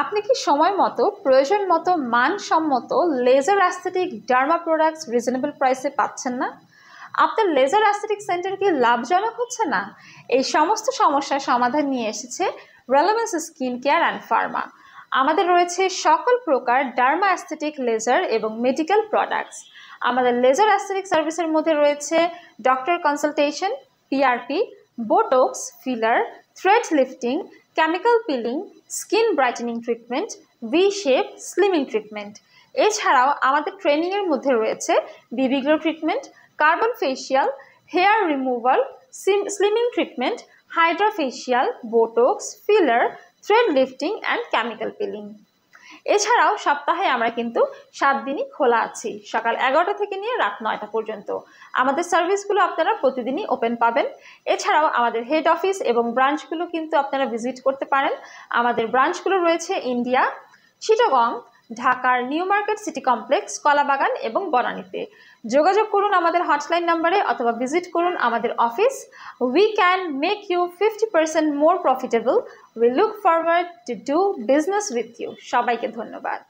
আপনি কি সময় মতো প্রয়োজন মতো মানসম্মত laser aesthetic derma products reasonable প্রাইসে পাচ্ছেন না? আপনার লেজার অ্যাস্থেটিক সেন্টার কি লাভজনক হচ্ছে না? এই সমস্ত সমস্যার সমাধান নিয়ে এসেছে relevance skin care and pharma. আমাদের রয়েছে সকল প্রকার ডার্মা অ্যাস্থেটিক লেজার এবং মেডিকেল প্রোডাক্টস। আমাদের লেজার অ্যাস্থেটিক সার্ভিসের মধ্যে রয়েছে doctor consultation, PRP, botox, filler, thread lifting, chemical peeling, skin brightening treatment, V shape, slimming treatment. এছাড়াও আমাদের ট্রেনিংয়ের মধ্যে রয়েছে BB glow treatment, carbon facial, hair removal, slimming treatment, hydra facial, botox, filler, thread lifting and chemical peeling. এছাড়াও সপ্তাহে আমরা কিন্তু 7 দিনই খোলা আছি, সকাল 11টা থেকে নিয়ে রাত 9টা পর্যন্ত। আমাদের সার্ভিসগুলো আপনারা প্রতিদিনই ওপেন পাবেন। এছাড়াও আমাদের হেড অফিস এবং ব্রাঞ্চগুলো কিন্তু আপনারা ভিজিট করতে পারেন। আমাদের ব্রাঞ্চগুলো রয়েছে ইন্ডিয়া, চিটাগং, ঢাকার নিউ মার্কেট সিটি কমপ্লেক্স, কলাবাগান এবং বনানীতে। যোগাযোগ করুন আমাদের হটলাইন নাম্বারে অথবা ভিজিট করুন আমাদের office. We can make you 50% more profitable. We look forward to do business with you. সবাইকে ধন্যবাদ।